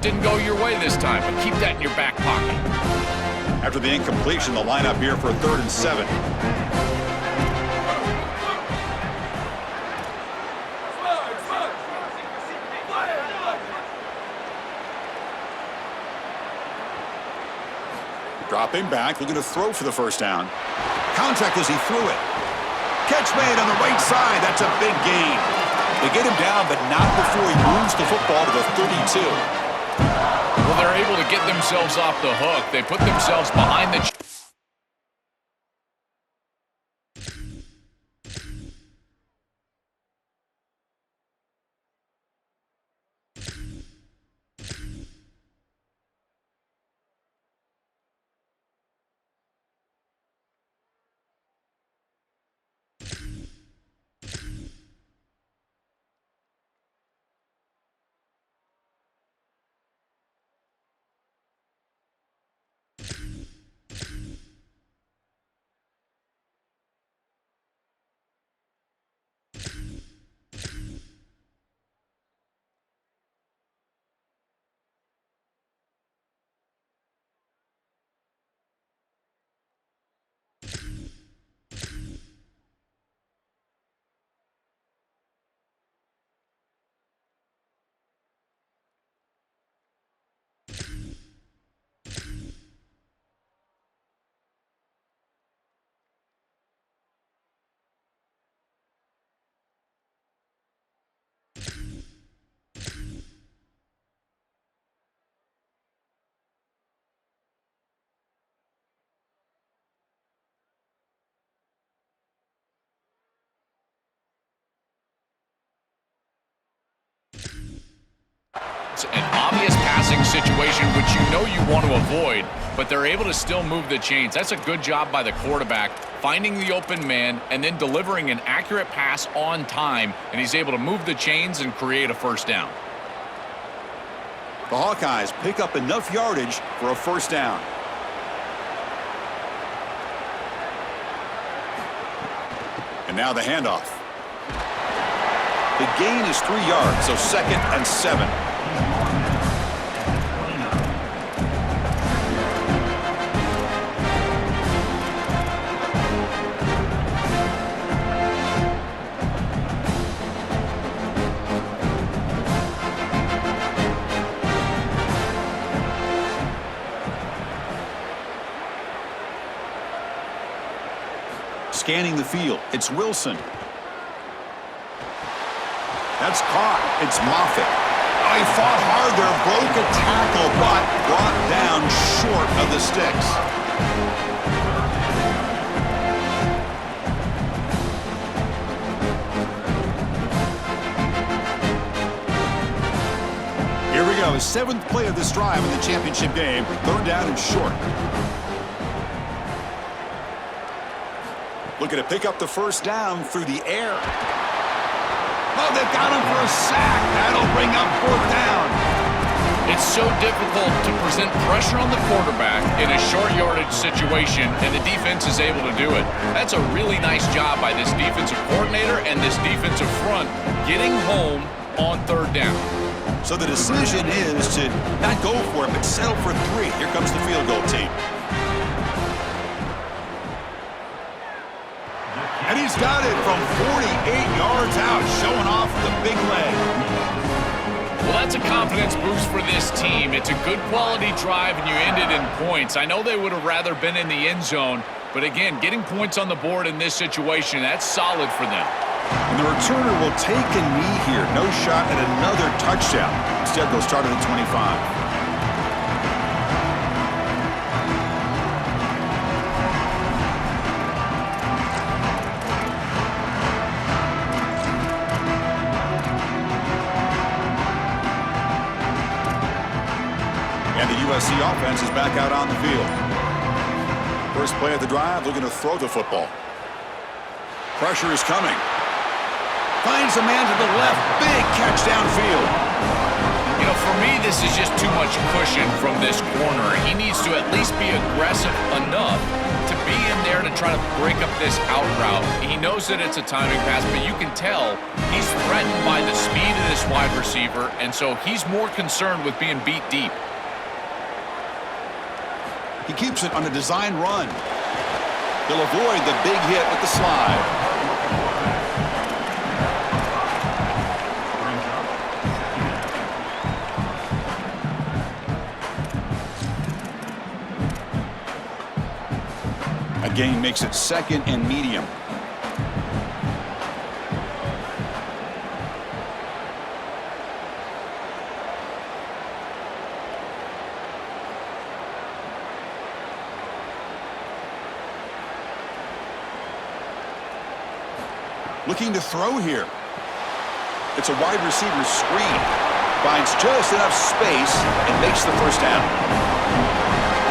Didn't go your way this time, but keep that in your back pocket. After the incompletion, the lineup here for 3rd and 7. Dropping back, looking to throw for the first down. Contact as he threw it. Catch made on the right side. That's a big gain. They get him down, but not before he moves the football to the 32. Well, they're able to get themselves off the hook. They put themselves behind the... An obvious passing situation, which you want to avoid, but they're able to still move the chains. That's a good job by the quarterback, finding the open man and then delivering an accurate pass on time, and he's able to move the chains and create a first down. The Hawkeyes pick up enough yardage for a first down. And now the handoff. The gain is 3 yards, so 2nd and 7. Scanning the field, it's Wilson. That's caught. It's Moffitt. Oh, he fought hard there, broke a tackle, but brought down short of the sticks. Here we go, 7th play of this drive in the championship game. 3rd down and short. Looking to pick up the first down through the air. Oh, they've got him for a sack. That'll bring up 4th down. It's so difficult to present pressure on the quarterback in a short yardage situation, and the defense is able to do it. That's a really nice job by this defensive coordinator and this defensive front getting home on 3rd down. So the decision is to not go for it, but settle for 3. Here comes the field goal team. And he's got it from 48 yards out, showing off the big leg. Well, that's a confidence boost for this team. It's a good quality drive, and you end it in points. I know they would have rather been in the end zone, but again, getting points on the board in this situation, that's solid for them. And the returner will take a knee here. No shot at another touchdown. Instead, they'll start at the 25. USC offense is back out on the field. First play of the drive, looking to throw the football. Pressure is coming. Finds a man to the left. Big catch downfield. You know, For me, this is just too much cushion from this corner. He needs to at least be aggressive enough to be in there to try to break up this out route. He knows that it's a timing pass, but you can tell he's threatened by the speed of this wide receiver, and so he's more concerned with being beat deep. He keeps it on a design run. He'll avoid the big hit with the slide. A gain makes it 2nd and medium. Looking to throw here. It's a wide receiver screen. Finds just enough space and makes the first down.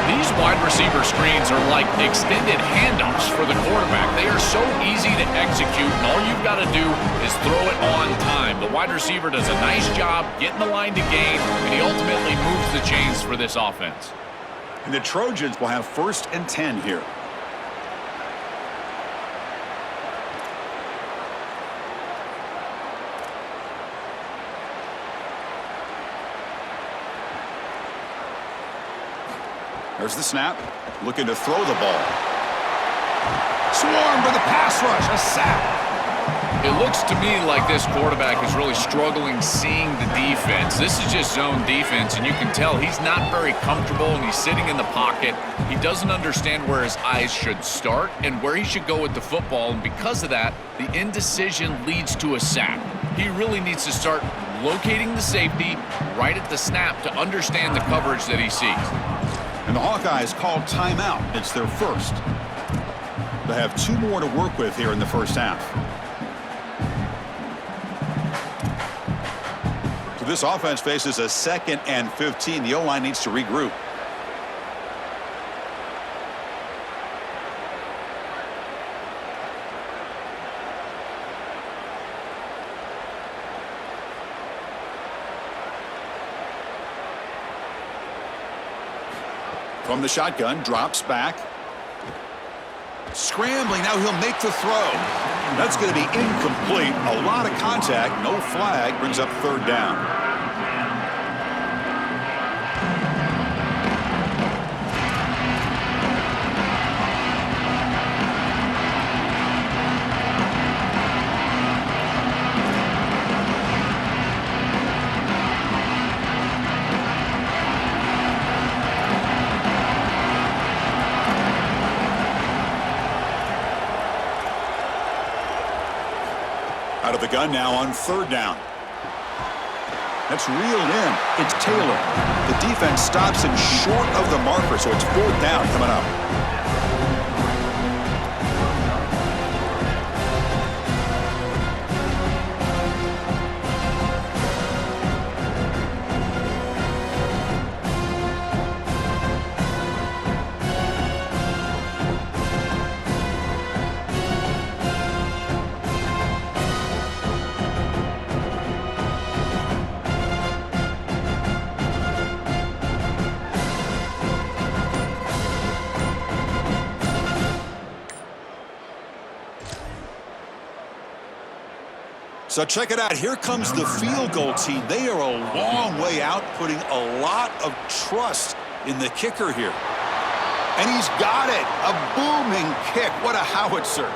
These wide receiver screens are like extended handoffs for the quarterback. They are so easy to execute, and all you've got to do is throw it on time. The wide receiver does a nice job getting the line to gain, and he ultimately moves the chains for this offense. And the Trojans will have 1st and 10 here. There's the snap. Looking to throw the ball. Swarmed with a pass rush. A sack. It looks to me like this quarterback is really struggling seeing the defense. This is just zone defense, and you can tell he's not very comfortable, and he's sitting in the pocket. He doesn't understand where his eyes should start and where he should go with the football, and because of that, the indecision leads to a sack. He really needs to start locating the safety right at the snap to understand the coverage that he sees. And the Hawkeyes called timeout. It's their first. They have 2 more to work with here in the first half. So this offense faces a 2nd and 15. The O-line needs to regroup. From the shotgun, drops back. Scrambling, now he'll make the throw. That's going to be incomplete. A lot of contact, no flag, brings up 3rd down. Out of the gun now on 3rd down. That's reeled in. It's Taylor. The defense stops him short of the marker, so it's 4th down coming up. So check it out. Here comes the field goal team. They are a long way out, putting a lot of trust in the kicker here. And he's got it. A booming kick. What a howitzer.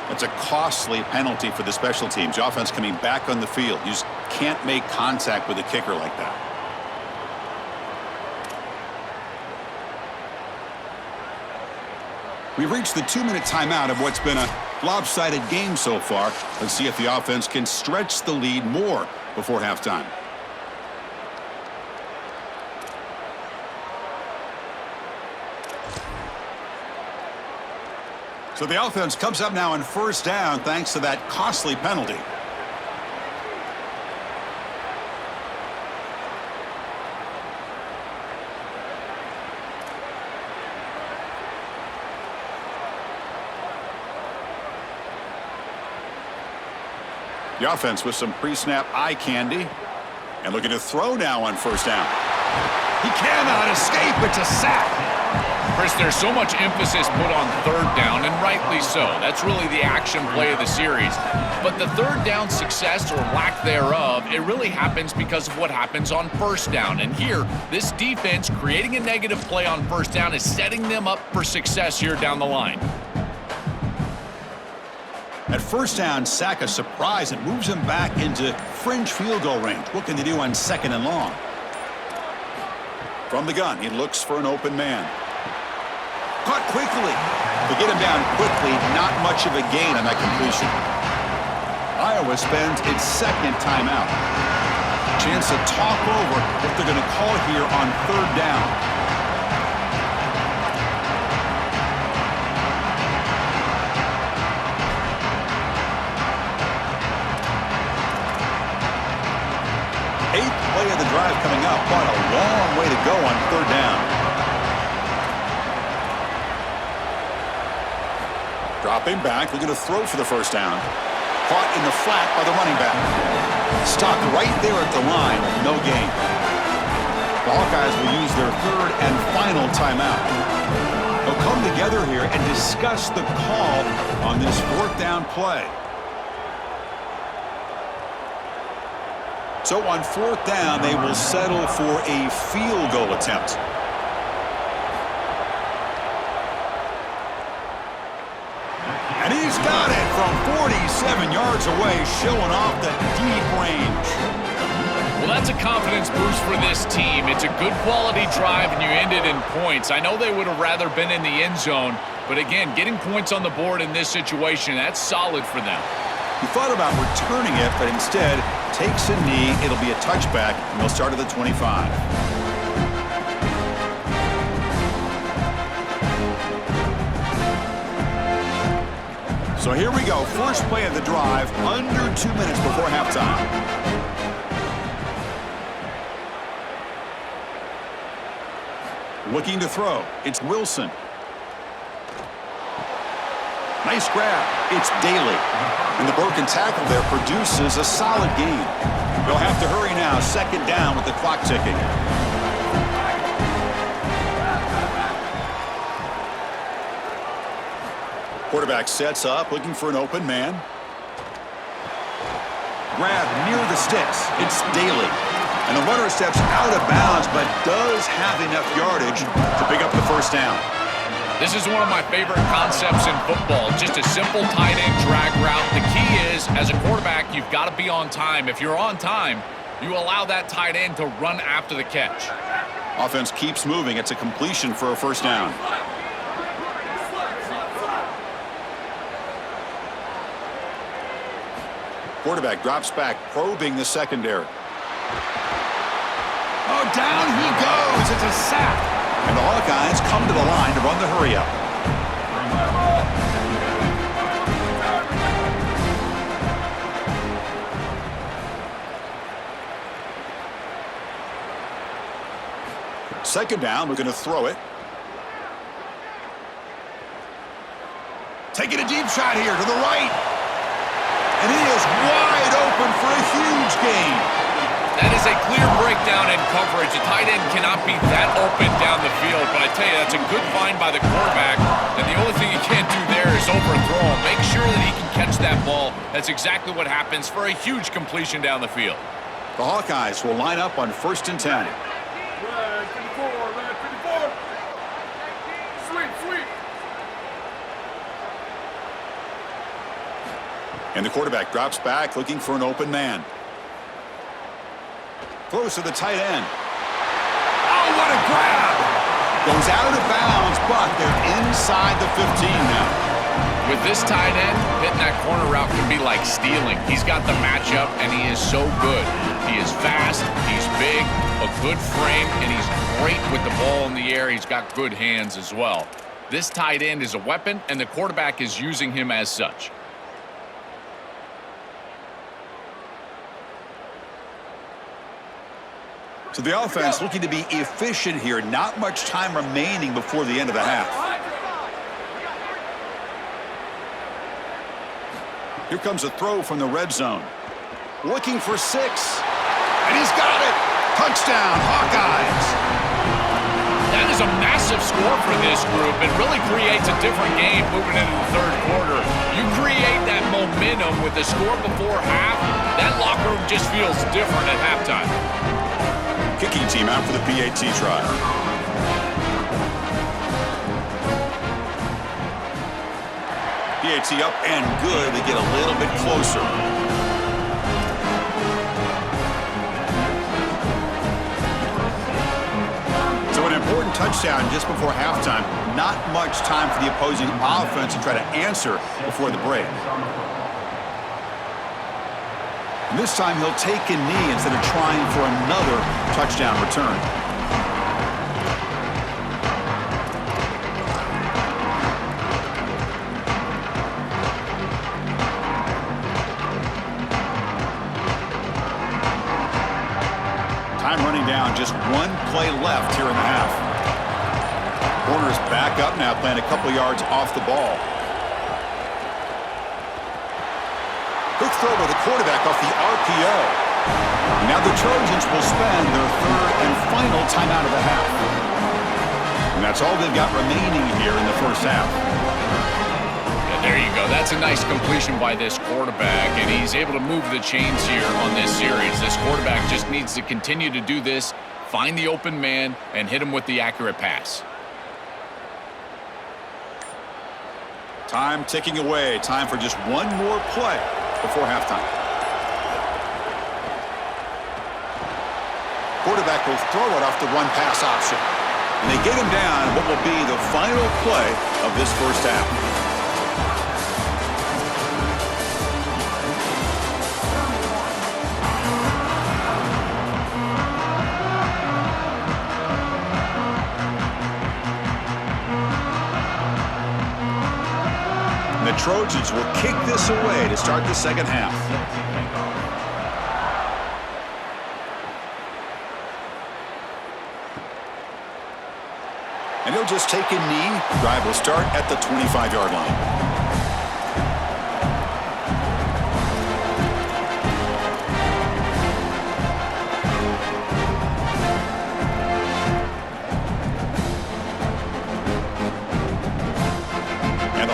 That's a costly penalty for the special teams. The offense coming back on the field. You just can't make contact with a kicker like that. We've reached the 2-minute timeout of what's been a lopsided game so far. Let's see if the offense can stretch the lead more before halftime. So the offense comes up now on 1st down thanks to that costly penalty. The offense with some pre-snap eye candy. And looking to throw now on first down. He cannot escape. It's a sack. Chris, there's so much emphasis put on third down, and rightly so. That's really the action play of the series. But the third down success or lack thereof, it really happens because of what happens on first down. And here, this defense creating a negative play on first down is setting them up for success here down the line. At first down, sack a surprise and moves him back into fringe field goal range. What can they do on second and long? From the gun, he looks for an open man. Caught quickly. To get him down quickly, not much of a gain on that completion. Iowa spends its second timeout. Chance to talk over what they're going to call here on third down. Eighth play of the drive coming up, but a long way to go on third down. Dropping back, looking to throw for the first down. Caught in the flat by the running back. Stopped right there at the line, no gain. The Hawkeyes will use their third and final timeout. They'll come together here and discuss the call on this fourth down play. So on fourth down, they will settle for a field goal attempt. And he's got it from 47 yards away, showing off the deep range. Well, that's a confidence boost for this team. It's a good quality drive, and you end it in points. I know they would have rather been in the end zone, but again, getting points on the board in this situation, that's solid for them. He thought about returning it, but instead takes a knee. It'll be a touchback, and they'll start at the 25. So here we go, first play of the drive, under 2 minutes before halftime. Looking to throw, it's Wilson. Nice grab, it's Daly. And the broken tackle there produces a solid gain. They'll have to hurry now, second down with the clock ticking. Quarterback sets up, looking for an open man. Grab near the sticks. It's Daly. And the runner steps out of bounds, but does have enough yardage to pick up the first down. This is one of my favorite concepts in football. Just a simple tight end drag route. The key is, as a quarterback, you've got to be on time. If you're on time, you allow that tight end to run after the catch. Offense keeps moving. It's a completion for a first down. Quarterback drops back, probing the secondary. Oh, down he goes. It's a sack. And the Hawkeyes come to the line to run the hurry up. Second down, we're going to throw it. Taking a deep shot here to the right. And he is wide open for a huge gain. That is a clear breakdown in coverage. A tight end cannot be that open down the field, but I tell you, that's a good find by the quarterback, and the only thing he can't do there is overthrow him. Make sure that he can catch that ball. That's exactly what happens for a huge completion down the field. The Hawkeyes will line up on 1st and 10. Red 54, red 54. Sweep. And the quarterback drops back, looking for an open man. Throws to the tight end. Oh, what a grab! Goes out of bounds, but they're inside the 15 now. With this tight end, hitting that corner route can be like stealing. He's got the matchup, and he is so good. He is fast, he's big, a good frame, and he's great with the ball in the air. He's got good hands as well. This tight end is a weapon, and the quarterback is using him as such. So the offense looking to be efficient here. Not much time remaining before the end of the half. Here comes a throw from the red zone. Looking for 6. And he's got it. Touchdown, Hawkeyes. That is a massive score for this group. It really creates a different game moving into the third quarter. You create that momentum with the score before half, that locker room just feels different at halftime. Kicking team out for the PAT try. PAT up and good. They get a little bit closer. So an important touchdown just before halftime. Not much time for the opposing offense to try to answer before the break. And this time he'll take a knee instead of trying for another touchdown return. Time running down, just one play left here in the half. Corner's back up now, playing a couple yards off the ball. Quick throw by the quarterback off the RPO. Now the Trojans will spend their third and final timeout of the half. And that's all they've got remaining here in the first half. There you go. That's a nice completion by this quarterback, and he's able to move the chains here on this series. This quarterback just needs to continue to do this, find the open man, and hit him with the accurate pass. Time ticking away. Time for just one more play before halftime. Quarterback will throw it off the run-pass option. And they get him down what will be the final play of this first half. The Trojans will kick this away to start the second half. And he'll just take a knee. Drive will start at the 25-yard line.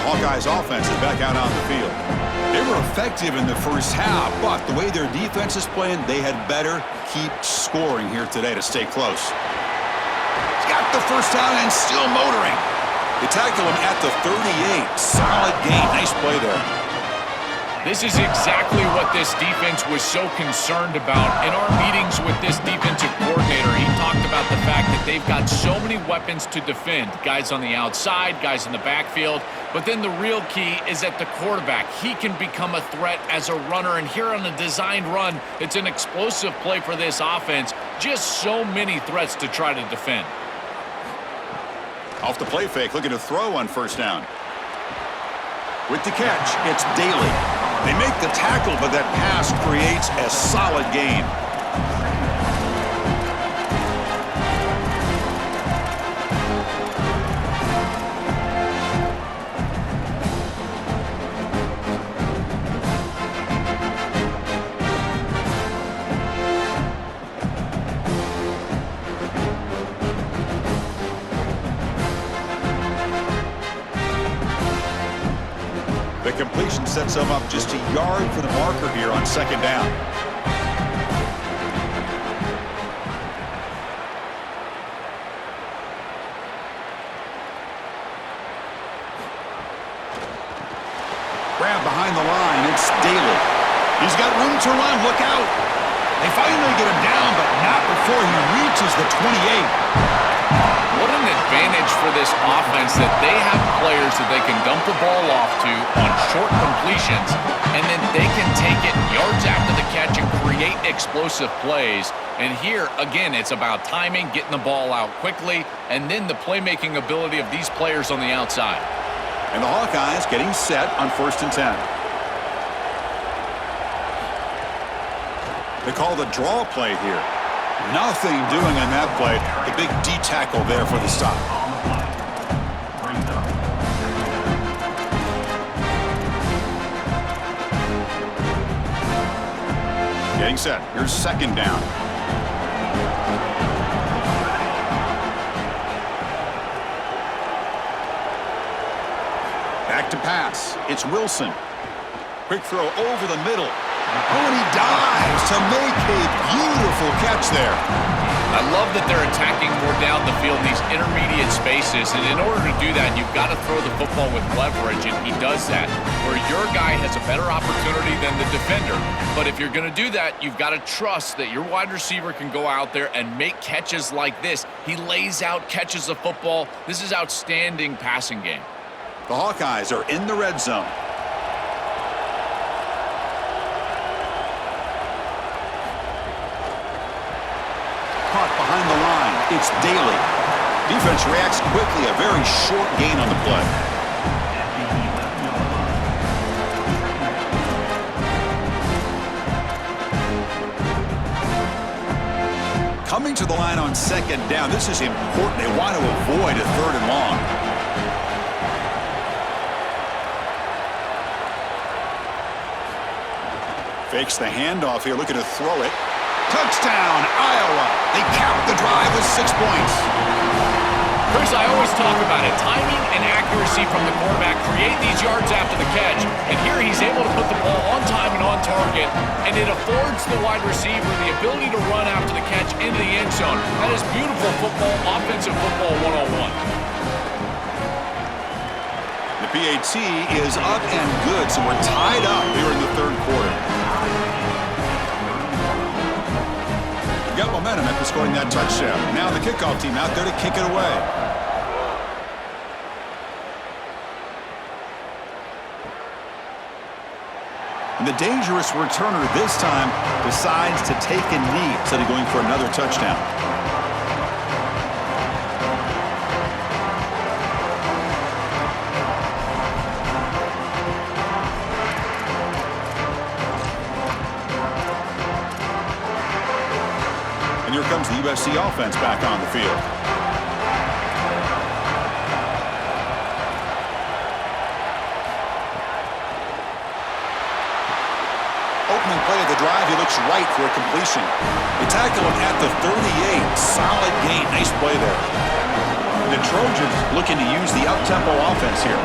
Hawkeyes offense is back out on the field. They were effective in the first half, but the way their defense is playing, they had better keep scoring here today to stay close. He's got the first down and still motoring. They tackle him at the 38. Solid gain. Nice play there. This is exactly what this defense was so concerned about. In our meetings with this defensive coordinator, he talked about the fact that they've got so many weapons to defend. Guys on the outside, guys in the backfield. But then the real key is at the quarterback. He can become a threat as a runner. And here on a designed run, it's an explosive play for this offense. Just so many threats to try to defend. Off the play fake, looking to throw on first down. With the catch, it's Daly. They make the tackle, but that pass creates a solid gain. The completion sets them up just a yard for the marker here on second down. Grab behind the line. It's Daly. He's got room to run. Look out. They finally get him down, but not before he reaches the 28. What an advantage for this offense that they have players that they can dump the ball off to on short completions, and then they can take it yards after the catch and create explosive plays. And here, again, it's about timing, getting the ball out quickly, and then the playmaking ability of these players on the outside. And the Hawkeyes getting set on 1st and 10. They call the draw play here. Nothing doing on that play. The big D tackle there for the stop. Getting set. Here's second down. Back to pass. It's Wilson. Quick throw over the middle. Oh, and he dives to make a beautiful catch there. I love that they're attacking more down the field in these intermediate spaces, and in order to do that, you've got to throw the football with leverage, and he does that, where your guy has a better opportunity than the defender. But if you're going to do that, you've got to trust that your wide receiver can go out there and make catches like this. He lays out, catches the football. This is outstanding passing game. The Hawkeyes are in the red zone. Caught behind the line. It's Daly. Defense reacts quickly. A very short gain on the play. Coming to the line on second down. This is important. They want to avoid a third and long. Fakes the handoff here, looking to throw it. Touchdown, Iowa. They cap the drive with 6 points. Chris, I always talk about it. Timing and accuracy from the quarterback create these yards after the catch. And here he's able to put the ball on time and on target. And it affords the wide receiver the ability to run after the catch into the end zone. That is beautiful football, offensive football 101. The PAT is up and good, so we're tied up here in the third quarter. Got momentum after scoring that touchdown. Now the kickoff team out there to kick it away. And the dangerous returner this time decides to take a knee instead of going for another touchdown. And here comes the USC offense back on the field. Opening play of the drive, he looks right for a completion. They tackle him at the 38. Solid gain. Nice play there. The Trojans looking to use the up-tempo offense here.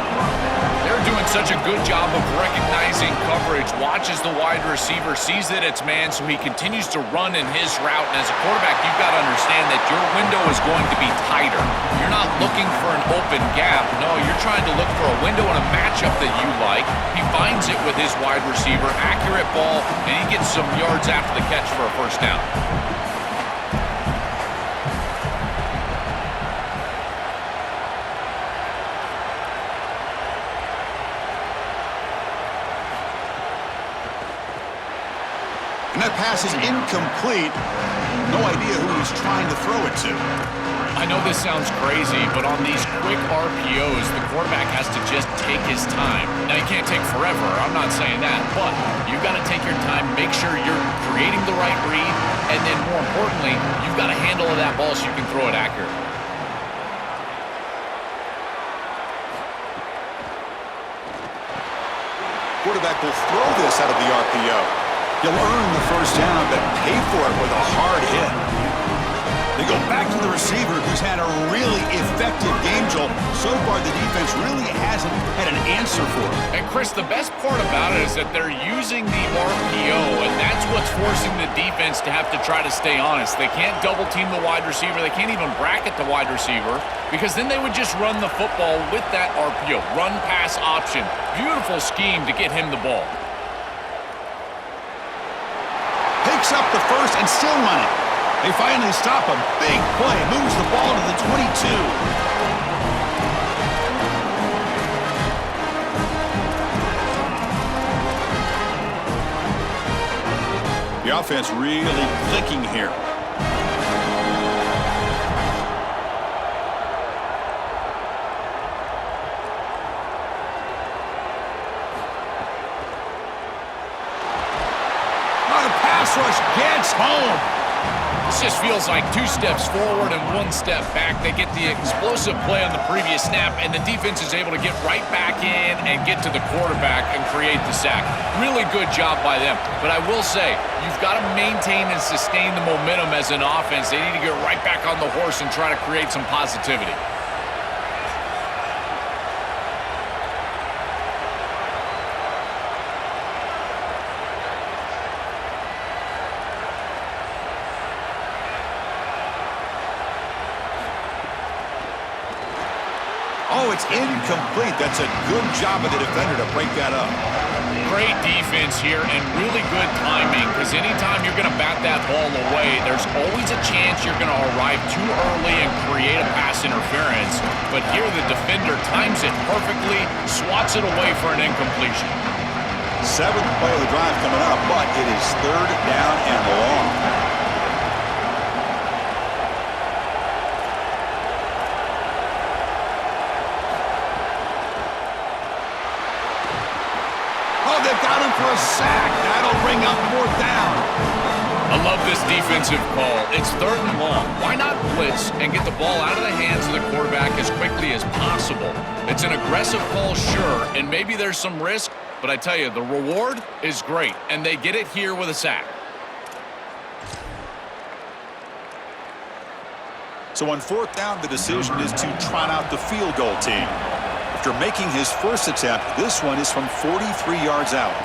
They're doing such a good job of recognizing coverage, watches the wide receiver, sees that it's man, so he continues to run in his route. And as a quarterback, you've got to understand that your window is going to be tighter. You're not looking for an open gap. No, you're trying to look for a window and a matchup that you like. He finds it with his wide receiver, accurate ball, and he gets some yards after the catch for a first down. And that pass is incomplete. No idea who he's trying to throw it to. I know this sounds crazy, but on these quick RPOs, the quarterback has to just take his time. Now, you can't take forever. I'm not saying that. But you've got to take your time, make sure you're creating the right read, and then more importantly, you've got to handle that ball so you can throw it accurately. Quarterback will throw this out of the RPO. He'll earn the first down, but pay for it with a hard hit. They go back to the receiver, who's had a really effective game, Joel. So far, the defense really hasn't had an answer for him. And Chris, the best part about it is that they're using the RPO, and that's what's forcing the defense to have to try to stay honest. They can't double team the wide receiver. They can't even bracket the wide receiver, because then they would just run the football with that RPO, run-pass option. Beautiful scheme to get him the ball. Picks up the first and still running. They finally stop him. Big play. Moves the ball to the 22. The offense really clicking here. Rush gets home. This just feels like 2 steps forward and 1 step back. They get the explosive play on the previous snap, and the defense is able to get right back in and get to the quarterback and create the sack. Really good job by them. But I will say, you've got to maintain and sustain the momentum as an offense. They need to get right back on the horse and try to create some positivity. Oh, it's incomplete. That's a good job of the defender to break that up. Great defense here and really good timing, because anytime you're going to bat that ball away, there's always a chance you're going to arrive too early and create a pass interference. But here the defender times it perfectly, swats it away for an incompletion. 7th play of the drive coming up, but it is 3rd down and long. Got him for a sack. That'll bring up 4th down. I love this defensive call. It's 3rd and long. Why not blitz and get the ball out of the hands of the quarterback as quickly as possible? It's an aggressive call, sure, and maybe there's some risk, but I tell you, the reward is great, and they get it here with a sack. So on 4th down, the decision is to trot out the field goal team. After making his first attempt, this one is from 43 yards out.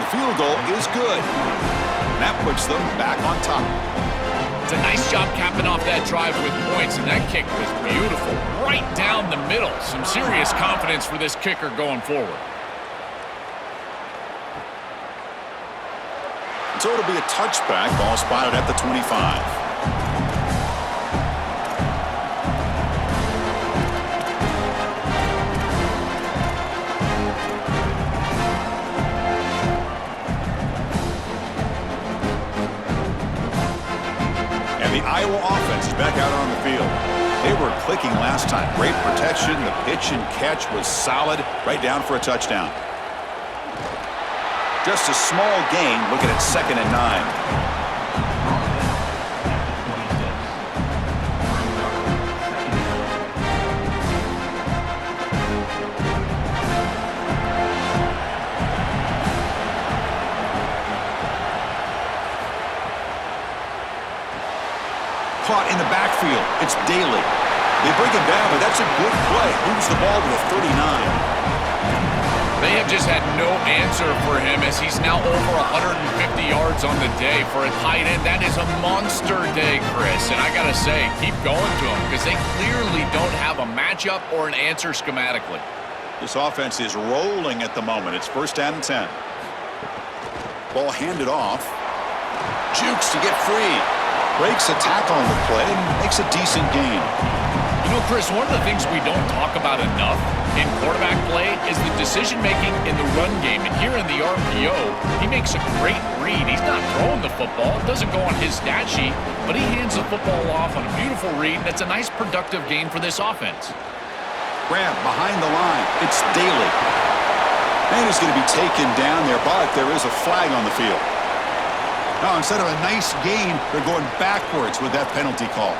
The field goal is good. And that puts them back on top. It's a nice job capping off that drive with points, and that kick was beautiful. Right down the middle. Some serious confidence for this kicker going forward. So it'll be a touchback. Ball spotted at the 25. The Iowa offense is back out on the field. They were clicking last time. Great protection. The pitch and catch was solid. Right down for a touchdown. Just a small gain. Looking at 2nd and 9. Caught in the backfield. It's Daly. They bring him down, but that's a good play. Moves the ball to the 39. They have just had no answer for him as he's now over 150 yards on the day. For a tight end, that is a monster day, Chris. And I got to say, keep going to him because they clearly don't have a matchup or an answer schematically. This offense is rolling at the moment. It's 1st down and 10. Ball handed off. Jukes to get free. Breaks a tackle on the play and makes a decent gain. You know, Chris, one of the things we don't talk about enough in quarterback play is the decision-making in the run game. And here in the RPO, he makes a great read. He's not throwing the football. It doesn't go on his stat sheet, but he hands the football off on a beautiful read. That's a nice, productive gain for this offense. Grab behind the line. It's Daly. And he's going to be taken down there, but there is a flag on the field. Now, instead of a nice gain, they're going backwards with that penalty call.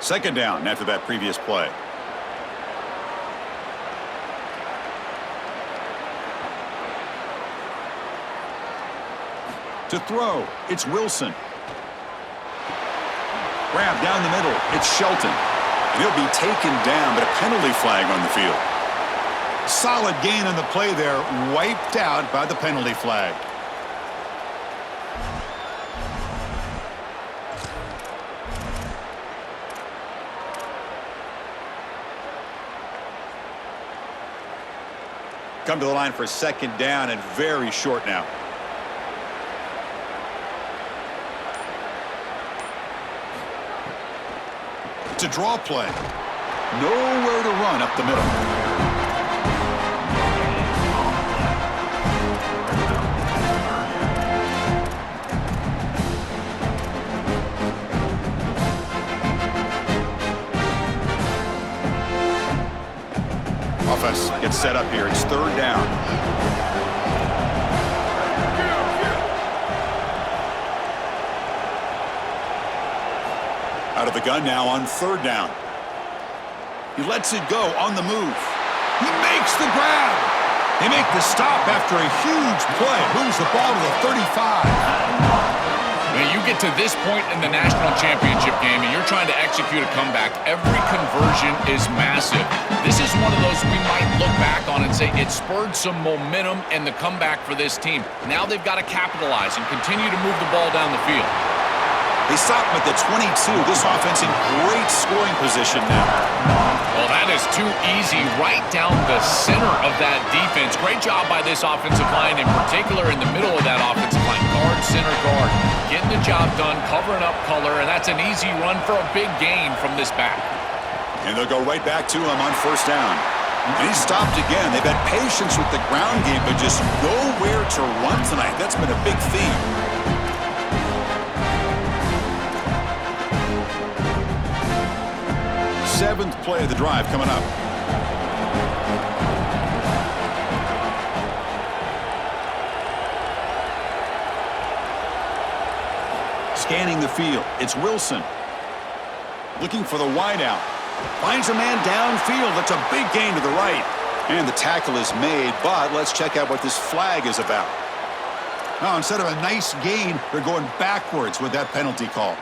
Second down after that previous play. To throw, it's Wilson. Grab down the middle, it's Shelton. And he'll be taken down, but a penalty flag on the field. Solid gain on the play there, wiped out by the penalty flag. Come to the line for 2nd down and very short now. It's a draw play. Nowhere to run up the middle. Offense gets set up here. It's third down. Out of the gun now on third down. He lets it go on the move. He makes the grab. They make the stop after a huge play. Moves the ball to the 35. When you get to this point in the national championship game and you're trying to execute a comeback, every conversion is massive. This is one of those we might look back on and say it spurred some momentum and the comeback for this team. Now they've got to capitalize and continue to move the ball down the field. They stop him at the 22. This offense in great scoring position now. Well, that is too easy right down the center of that defense. Great job by this offensive line, in particular in the middle of that offensive line. Guard, center, guard. Getting the job done, covering up color, and that's an easy run for a big gain from this back. And they'll go right back to him on first down. And he's stopped again. They've had patience with the ground game, but just nowhere to run tonight. That's been a big theme. Seventh play of the drive coming up. Scanning the field. It's Wilson. Looking for the wideout. Finds a man downfield. That's a big gain to the right. And the tackle is made, but let's check out what this flag is about. Oh, instead of a nice gain, they're going backwards with that penalty call.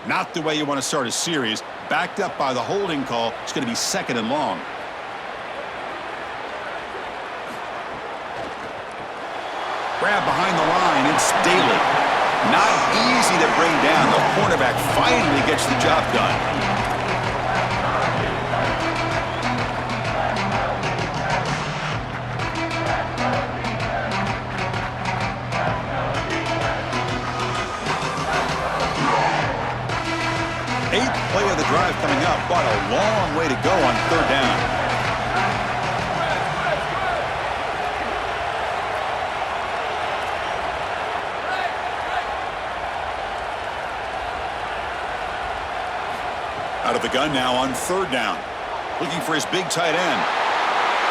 Not the way you want to start a series. Backed up by the holding call. It's going to be second and long. Grab behind the line. It's Daly. Not easy to bring down. The cornerback finally gets the job done. Eighth play of the drive coming up, but a long way to go on third down. Out of the gun now on third down. Looking for his big tight end.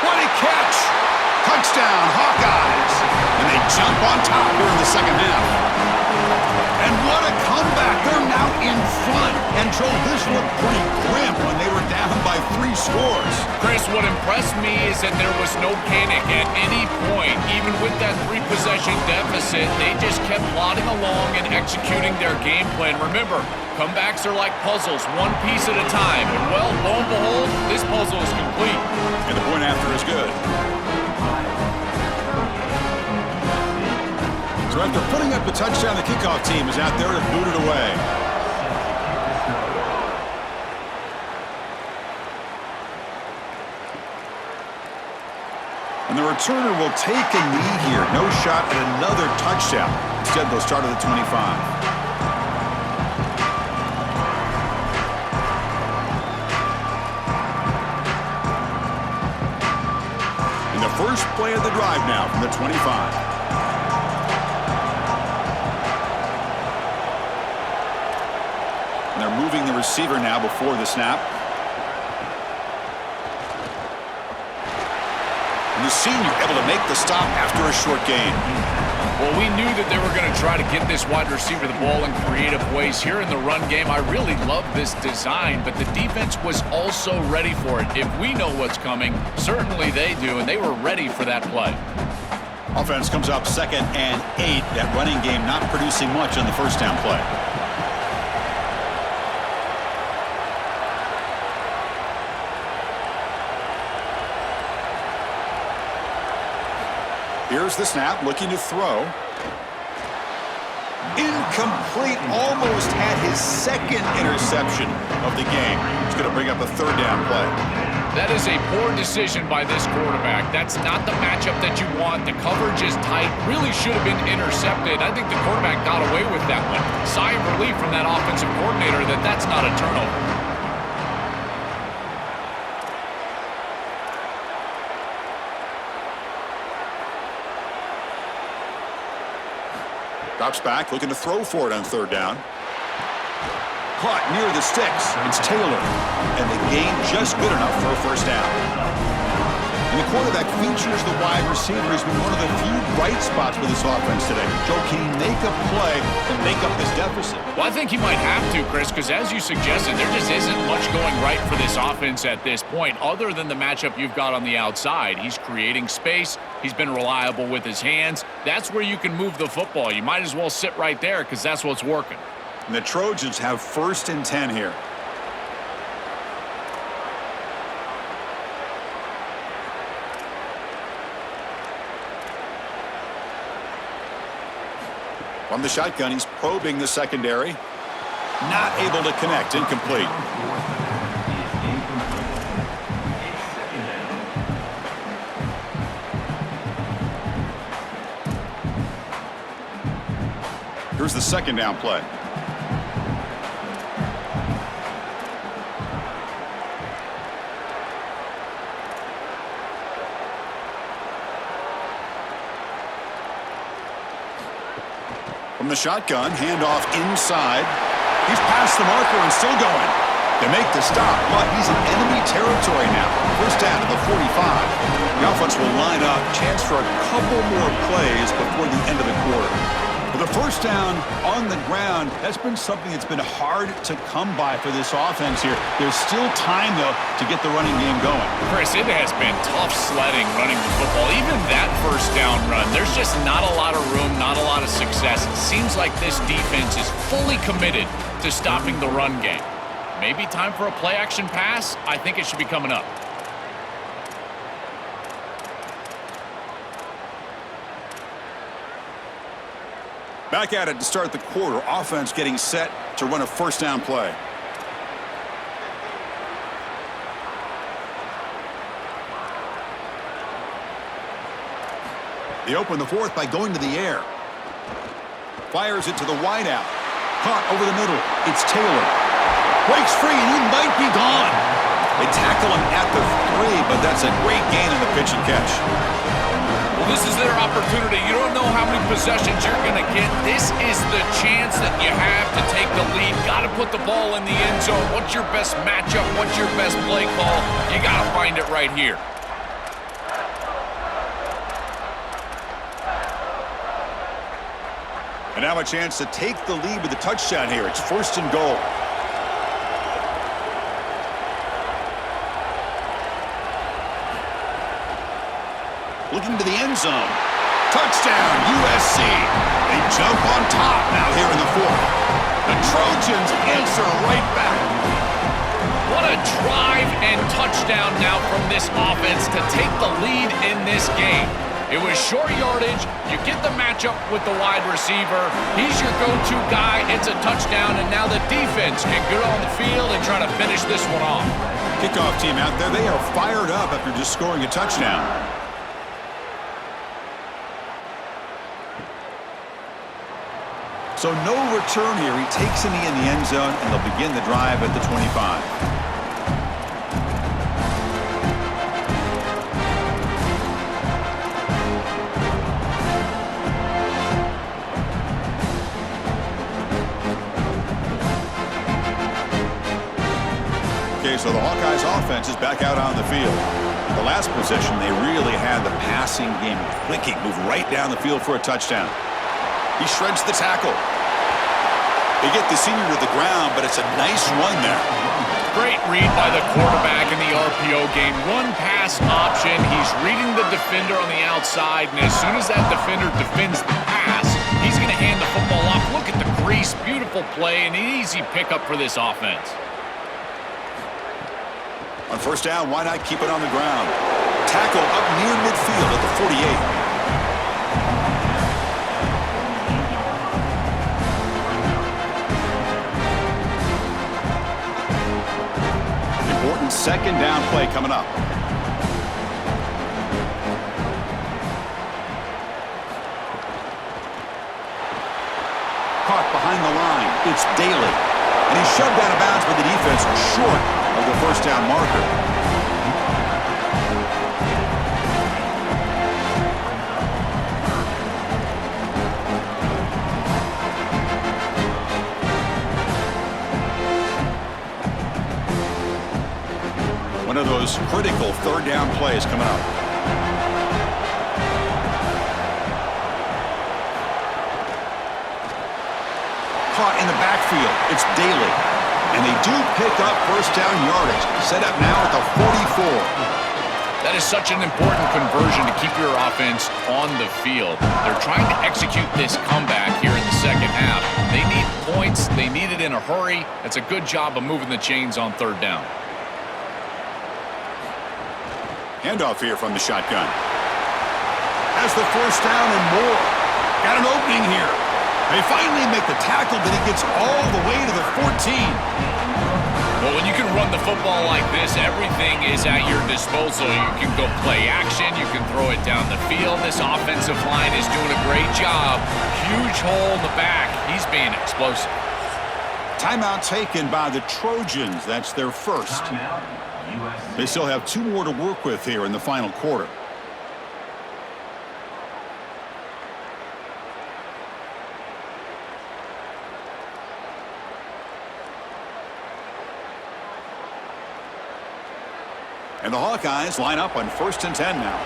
What a catch! Touchdown, Hawkeyes! And they jump on top here in the second half. And what a comeback. They're now in front. And Joe, this looked pretty grim when they were down by 3 scores. Chris, what impressed me is that there was no panic at any point. Even with that 3-possession deficit, they just kept plodding along and executing their game plan. Remember, comebacks are like puzzles, one piece at a time. And well, lo and behold, this puzzle is complete. And the point after is good. So after putting up the touchdown, the kickoff team is out there to boot it away. And the returner will take a knee here. No shot at another touchdown. Instead, they'll start at the 25. And the first play of the drive now from the 25. They're moving the receiver now before the snap. And the senior able to make the stop after a short gain. Well, we knew that they were going to try to get this wide receiver the ball in creative ways. Here in the run game, I really love this design, but the defense was also ready for it. If we know what's coming, certainly they do, and they were ready for that play. Offense comes up 2nd and 8. That running game not producing much on the first down play. Here's the snap, looking to throw. Incomplete, almost had his second interception of the game. He's going to bring up a third down play. That is a poor decision by this quarterback. That's not the matchup that you want. The coverage is tight. Really should have been intercepted. I think the quarterback got away with that one. Sigh of relief from that offensive coordinator that that's not a turnover. Drops back, looking to throw for it on third down. Caught near the sticks. It's Taylor. And the gain just good enough for a first down. And the quarterback features the wide receiver. He's been one of the few bright spots for this offense today. Joe, can he make a play to make up this deficit? Well, I think he might have to, Chris, because as you suggested, there just isn't much going right for this offense at this point, other than the matchup you've got on the outside. He's creating space. He's been reliable with his hands. That's where you can move the football. You might as well sit right there because that's what's working. And the Trojans have 1st and 10 here. From the shotgun, he's probing the secondary. Not able to connect. Incomplete. Here's the second down play. From the shotgun, handoff inside. He's past the marker and still going. They make the stop, but he's in enemy territory now. First down to the 45. The offense will line up. Chance for a couple more plays before the end of the quarter. With a first down on the ground, that's been something that's been hard to come by for this offense here. There's still time, though, to get the running game going. Chris, it has been tough sledding running the football. Even that first down run, there's just not a lot of room, not a lot of success. It seems like this defense is fully committed to stopping the run game. Maybe time for a play-action pass? I think it should be coming up. Back at it to start the quarter. Offense getting set to run a first down play. They open the fourth by going to the air. Fires it to the wideout. Caught over the middle. It's Taylor. Breaks free and he might be gone. They tackle him at the 3, but that's a great gain in the pitch and catch. Well, this is their opportunity. You don't know how many possessions you're going to get. This is the chance that you have to take the lead. Got to put the ball in the end zone. What's your best matchup? What's your best play call? You got to find it right here. And now a chance to take the lead with a touchdown here. It's 1st and goal. Looking to the end zone. Touchdown, USC. They jump on top now here in the 4th. The Trojans answer right back. What a drive and touchdown now from this offense to take the lead in this game. It was short yardage. You get the matchup with the wide receiver. He's your go-to guy. It's a touchdown, and now the defense can get on the field and try to finish this one off. Kickoff team out there. They are fired up after just scoring a touchdown. So no return here. He takes in the end zone, and they'll begin the drive at the 25. Okay, so the Hawkeyes offense is back out on the field. The last possession, they really had the passing game clicking, move right down the field for a touchdown. He shreds the tackle. They get the senior to the ground, but it's a nice run there. Great read by the quarterback in the RPO game. One pass option. He's reading the defender on the outside, and as soon as that defender defends the pass, he's going to hand the football off. Look at the crease. Beautiful play, and an easy pickup for this offense. On first down, why not keep it on the ground? Tackle up near midfield at the 48. Second down play coming up. Caught behind the line. It's Daly. And he's shoved out of bounds by the defense short of the first down marker. One of those critical third down plays coming up. Caught in the backfield. It's Daly. And they do pick up first down yardage. Set up now at the 44. That is such an important conversion to keep your offense on the field. They're trying to execute this comeback here in the second half. They need points. They need it in a hurry. That's a good job of moving the chains on third down. Handoff here from the shotgun. Has the first down and more. Got an opening here. They finally make the tackle, but he gets all the way to the 14. Well, when you can run the football like this, everything is at your disposal. You can go play action. You can throw it down the field. This offensive line is doing a great job. Huge hole in the back. He's being explosive. Timeout taken by the Trojans. That's their first. They still have 2 more to work with here in the final quarter. And the Hawkeyes line up on 1st and 10 now.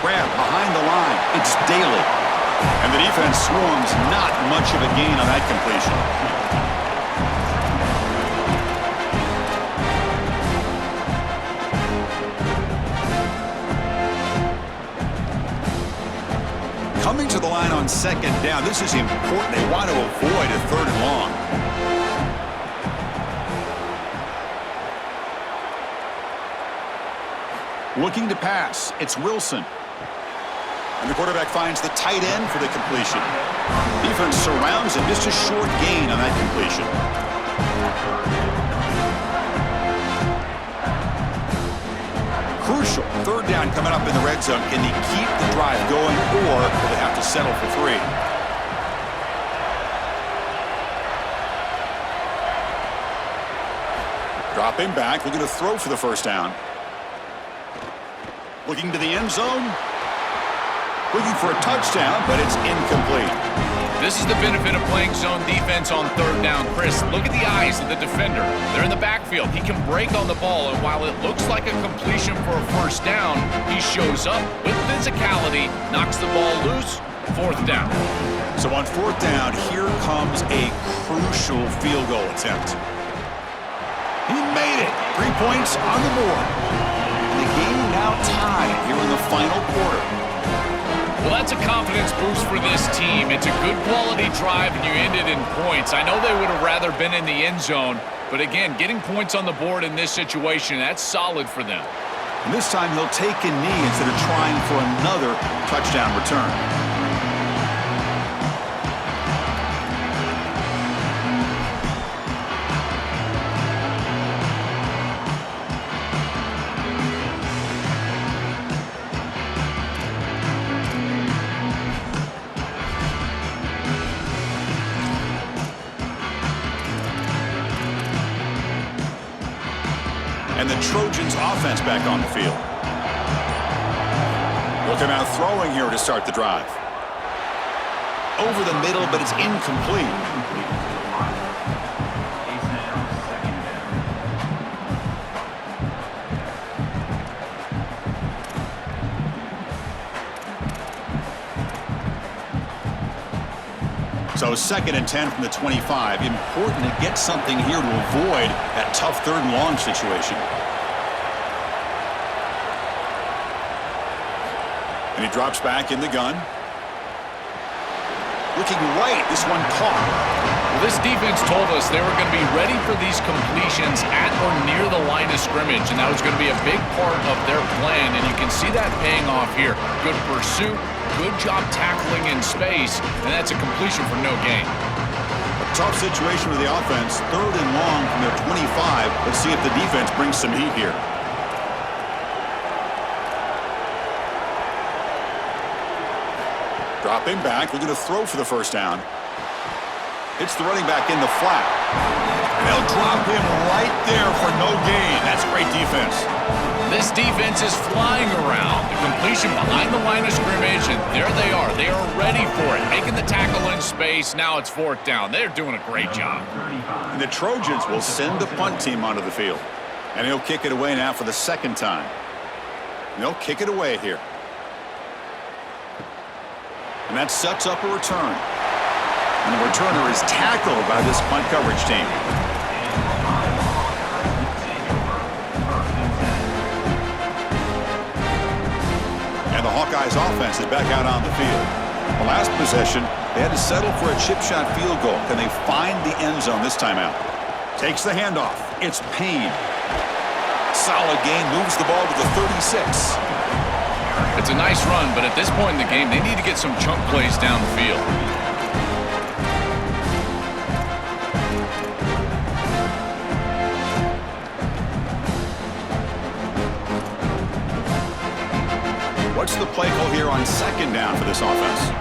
Grab behind the line. It's Daly. And the defense swarms. Not much of a gain on that completion. Coming to the line on 2nd down. This is important. They want to avoid a 3rd and long. Looking to pass. It's Wilson. And the quarterback finds the tight end for the completion. Defense surrounds him. Just a short gain on that completion. Crucial. 3rd down coming up in the red zone. Can they keep the drive going, or will they have to settle for 3? Dropping back, looking to throw for the first down. Looking to the end zone. Looking for a touchdown, but it's incomplete. This is the benefit of playing zone defense on 3rd down. Chris, look at the eyes of the defender. They're in the backfield. He can break on the ball, and while it looks like a completion for a first down, he shows up with physicality, knocks the ball loose, 4th down. So on 4th down, here comes a crucial field goal attempt. He made it. 3 points on the board. And the game now tied here in the final quarter. Well, that's a confidence boost for this team. It's a good quality drive, and you end it in points. I know they would have rather been in the end zone, but again, getting points on the board in this situation, that's solid for them. And this time he'll take a knee instead of trying for another touchdown return. And the Trojans offense back on the field. Looking out throwing here to start the drive. Over the middle, but it's incomplete. So 2nd and 10 from the 25. Important to get something here to avoid that tough 3rd and long situation. And he drops back in the gun. Looking right. This one caught. Well, this defense told us they were going to be ready for these completions at or near the line of scrimmage, and that was going to be a big part of their plan, and you can see that paying off here. Good pursuit. Good job tackling in space, and that's a completion for no gain. A tough situation for the offense. 3rd and long from their 25. Let's see if the defense brings some heat here. Dropping back, looking to throw for the first down. It's the running back in the flat. And they'll drop him right there for no gain. That's great defense. This defense is flying around. The completion behind the line of scrimmage, and there they are. They are ready for it, making the tackle in space. Now it's 4th down. They're doing a great job. And the Trojans will send the punt team onto the field. And he'll kick it away now for the 2nd time. And they'll kick it away here. And that sets up a return. And the returner is tackled by this punt coverage team. And the Hawkeyes offense is back out on the field. The last possession, they had to settle for a chip shot field goal. Can they find the end zone this time out? Takes the handoff. It's Payne. Solid gain, moves the ball to the 36. It's a nice run, but at this point in the game, they need to get some chunk plays down the field. What's the play call here on 2nd down for this offense?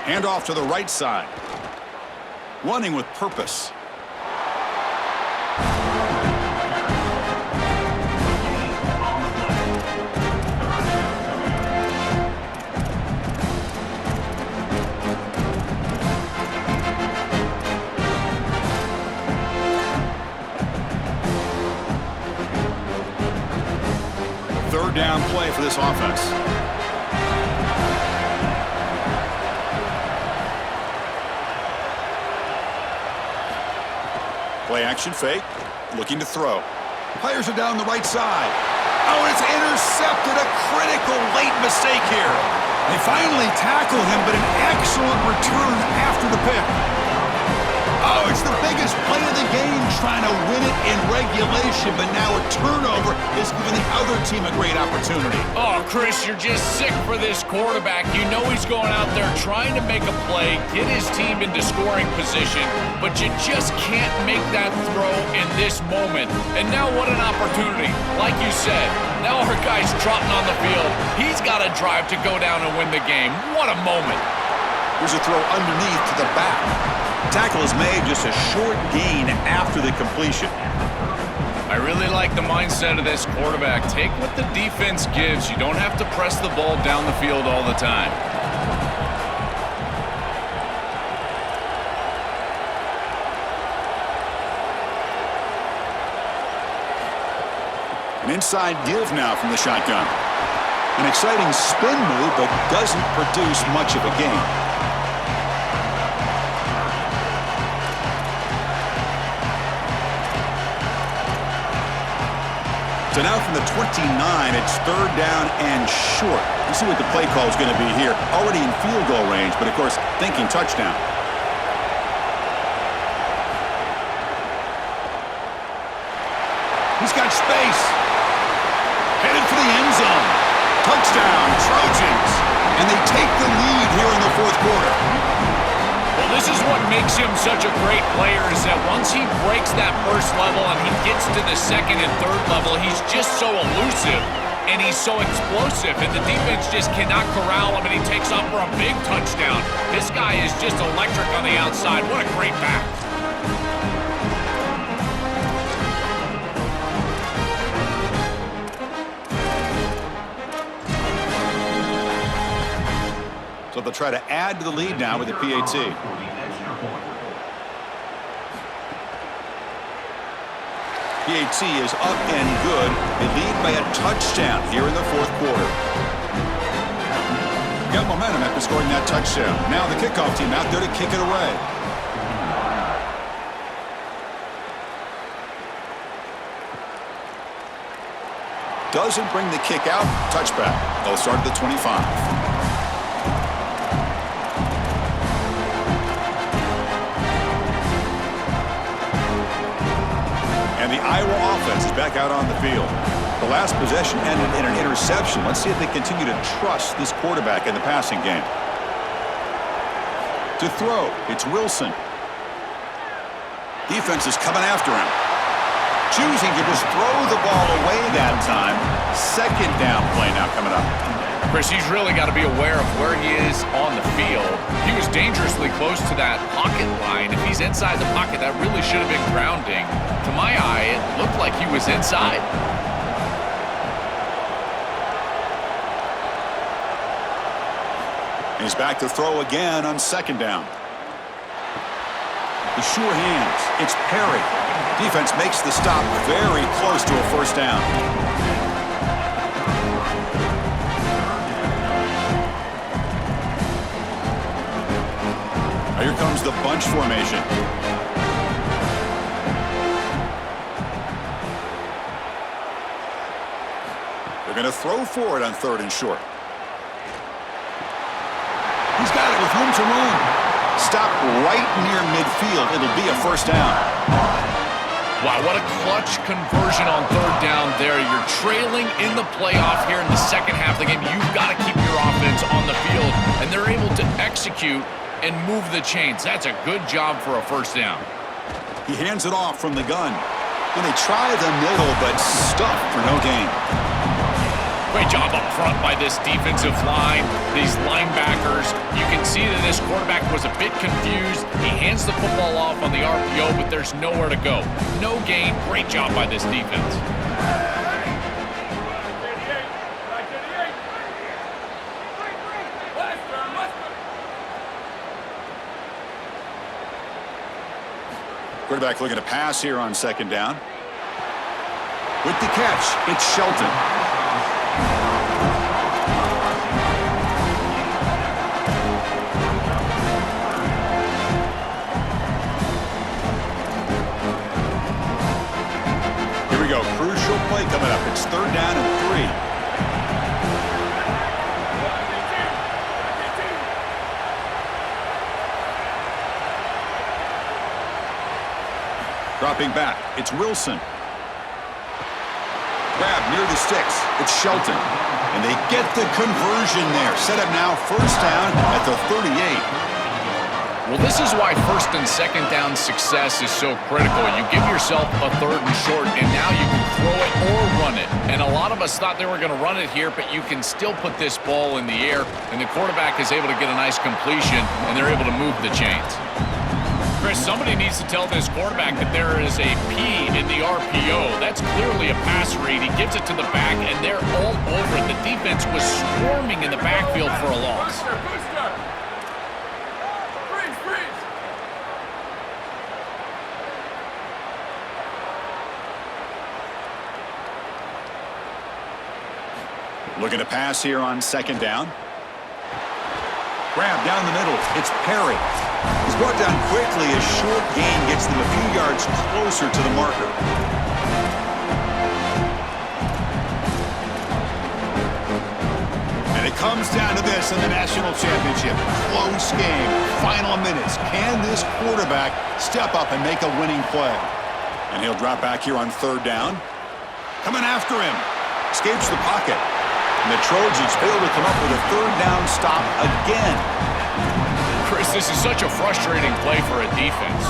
Handoff to the right side. Running with purpose. Third down play for this offense. Play action fake. Looking to throw. Fires it down the right side. Oh, and it's intercepted. A critical late mistake here. They finally tackle him, but an excellent return after the pick. Oh, it's the biggest play of the game, trying to win it in regulation, but now a turnover is giving the other team a great opportunity. Oh, Chris, you're just sick for this quarterback. You know he's going out there trying to make a play, get his team into scoring position, but you just can't make that throw in this moment. And now what an opportunity. Like you said, now our guy's trotting on the field. He's got a drive to go down and win the game. What a moment. Here's a throw underneath to the back. Tackle is made, just a short gain after the completion. I really like the mindset of this quarterback. Take what the defense gives. You don't have to press the ball down the field all the time. An inside give now from the shotgun. An exciting spin move, but doesn't produce much of a gain. So now from the 29, it's 3rd down and short. Let's see what the play call is going to be here. Already in field goal range, but of course, thinking touchdown. He's got space. Headed for the end zone. Touchdown, Trojans. And they take the lead here in the 4th quarter. Well, this is what makes him such a great player, is that once he breaks that first level and he gets to the 2nd and 3rd level, he's just so elusive and he's so explosive, and the defense just cannot corral him, and he takes off for a big touchdown. This guy is just electric on the outside. What a great back. So they'll try to add to the lead now with the PAT. PAT is up and good. They lead by a touchdown here in the 4th quarter. Got momentum after scoring that touchdown. Now the kickoff team out there to kick it away. Doesn't bring the kick out. Touchback. They'll start at the 25. And the Iowa offense is back out on the field. The last possession ended in an interception. Let's see if they continue to trust this quarterback in the passing game. To throw, it's Wilson. Defense is coming after him. Choosing to just throw the ball away that time. 2nd down play now coming up. Chris, he's really got to be aware of where he is on the field. He was dangerously close to that pocket line. If he's inside the pocket, that really should have been grounding. To my eye, it looked like he was inside. He's back to throw again on second down. The sure hands. It's Perry. Defense makes the stop very close to a first down. Here comes the bunch formation. They're going to throw for it on 3rd and short. He's got it with room to run. Stop right near midfield. It'll be a first down. Wow, what a clutch conversion on 3rd down there. You're trailing in the playoff here in the second half of the game. You've got to keep your offense on the field, and they're able to execute and move the chains. That's a good job for a first down. He hands it off from the gun. And they try the middle, but stuffed for no gain. Great job up front by this defensive line, these linebackers. You can see that this quarterback was a bit confused. He hands the football off on the RPO, but there's nowhere to go. No gain. Great job by this defense. Quarterback looking to pass here on second down. With the catch, it's Shelton. Here we go. Crucial play coming up. It's 3rd down and 3. Dropping back, it's Wilson. Grab near the sticks, it's Shelton. And they get the conversion there. Set up now, first down at the 38. Well, this is why 1st and 2nd down success is so critical. You give yourself a 3rd and short, and now you can throw it or run it. And a lot of us thought they were going to run it here, but you can still put this ball in the air, and the quarterback is able to get a nice completion, and they're able to move the chains. Chris, somebody needs to tell this quarterback that there is a P in the RPO. That's clearly a pass read. He gives it to the back, and they're all over it. The defense was swarming in the backfield for a loss. Looking to pass here on second down. Grab down the middle. It's Perry. He's brought down quickly. A short gain gets them a few yards closer to the marker. And it comes down to this in the national championship. Close game. Final minutes. Can this quarterback step up and make a winning play? And he'll drop back here on 3rd down. Coming after him. Escapes the pocket. And the Trojans fail to come up with a 3rd down stop again. Chris, this is such a frustrating play for a defense.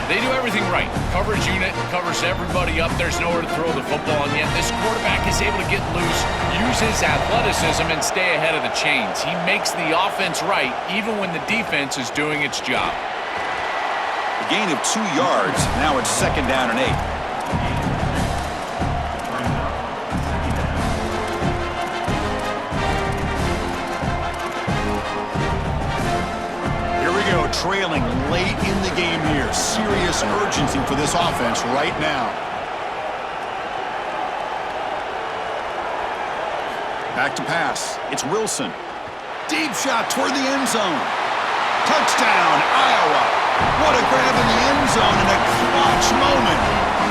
They do everything right. Coverage unit covers everybody up. There's nowhere to throw the football, and yet this quarterback is able to get loose, use his athleticism, and stay ahead of the chains. He makes the offense right, even when the defense is doing its job. A gain of 2 yards. Now it's 2nd down and 8. Trailing late in the game here. Serious urgency for this offense right now. Back to pass. It's Wilson. Deep shot toward the end zone. Touchdown, Iowa. What a grab in the end zone in a clutch moment.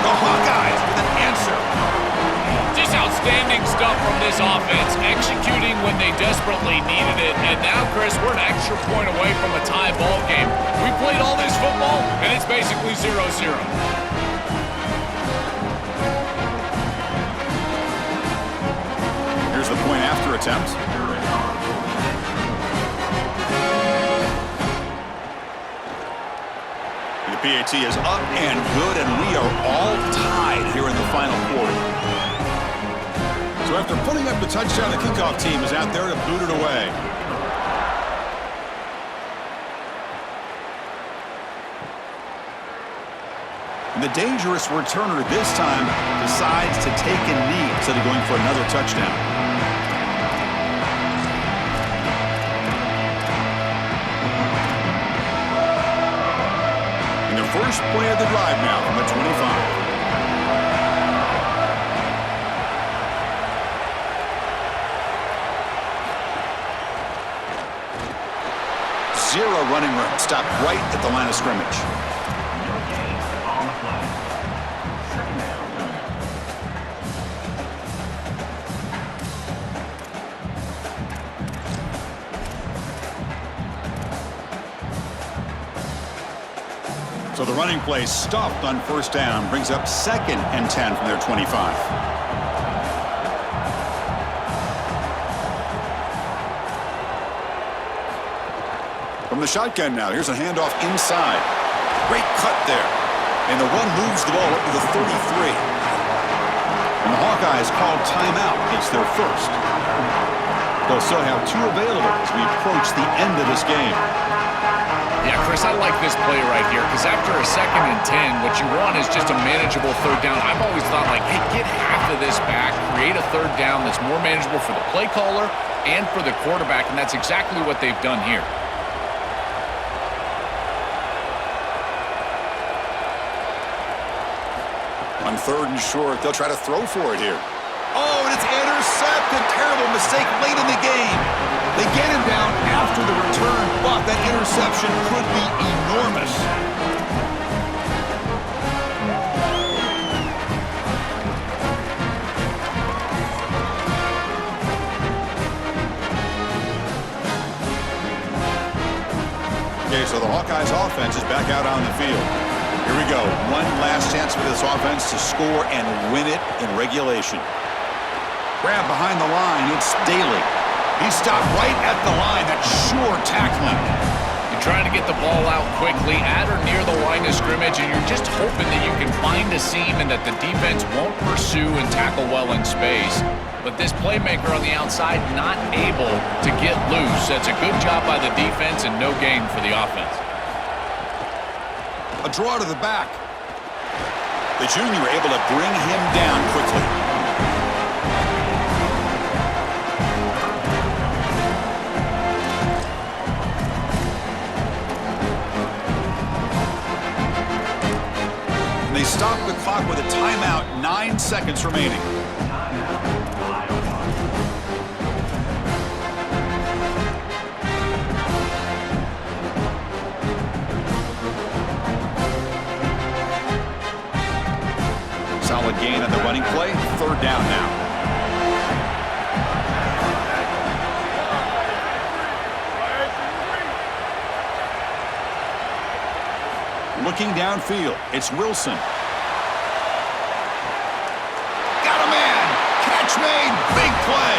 The Hawkeyes with an answer. Just outstanding stuff from this offense, executing when they desperately needed it. And now, Chris, we're an extra point away from a tie ball game. We played all this football, and it's basically 0-0. Here's the point after attempt. The PAT is up and good, and we are all tied here in the final quarter. So So after putting up the touchdown, the kickoff team is out there to boot it away. And the dangerous returner this time decides to take a knee instead of going for another touchdown. And the first play of the drive now from the 25. Zero running room. Stopped right at the line of scrimmage. So the running play stopped on first down, brings up 2nd and 10 from their 25. From the shotgun now, here's a handoff inside. Great cut there. And the run moves the ball up to the 33. And the Hawkeyes called timeout. It's their first. They'll still have 2 available as we approach the end of this game. Yeah, Chris, I like this play right here because after a 2nd and 10, what you want is just a manageable third down. I've always thought, like, hey, get half of this back, create a third down that's more manageable for the play caller and for the quarterback, and that's exactly what they've done here. On 3rd and short, they'll try to throw for it here. Oh, and it's intercepted. Terrible mistake late in the game. They get him down after the return, but that interception could be enormous. Okay, so the Hawkeyes offense is back out on the field. Here we go. One last chance for this offense to score and win it in regulation. Grab behind the line. It's Daly. He stopped right at the line. That's sure tackling. You're trying to get the ball out quickly at or near the line of scrimmage, and you're just hoping that you can find a seam and that the defense won't pursue and tackle well in space. But this playmaker on the outside not able to get loose. That's a good job by the defense and no gain for the offense. A draw to the back. The junior able to bring him down quickly. And they stop the clock with a timeout, 9 seconds remaining. Solid gain on the running play. 3rd down now. Looking downfield, it's Wilson. Got a man! Catch made! Big play!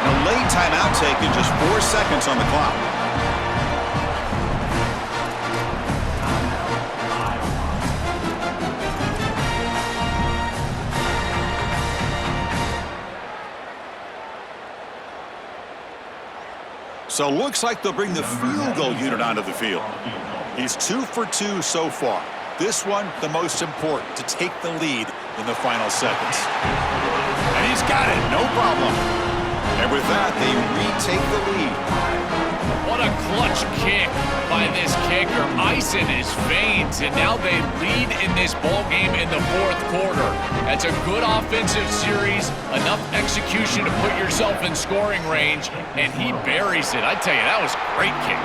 And a late timeout taken, just 4 seconds on the clock. So looks like they'll bring the field goal unit onto the field. He's 2 for 2 so far. This one, the most important, to take the lead in the final seconds. And he's got it, no problem. And with that, they retake the lead. What a clutch kick by this kicker, icing his veins, and now they lead in this ball game in the 4th quarter. That's a good offensive series, enough execution to put yourself in scoring range, and he buries it. I tell you, that was a great kick.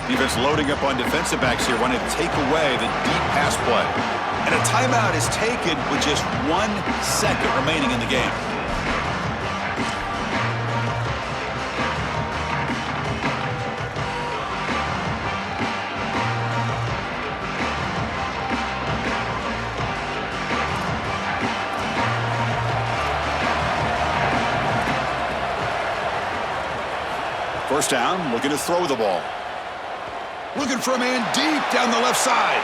Defense loading up on defensive backs here, wanting to take away the deep pass play. And a timeout is taken with just 1 second remaining in the game. first down, looking to throw the ball. Looking for a man deep down the left side.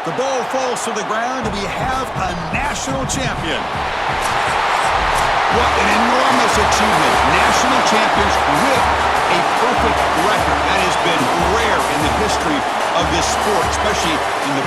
The ball falls to the ground, and we have a national champion. What an enormous achievement. National champions with a perfect record. That has been rare in the history of this sport, especially in the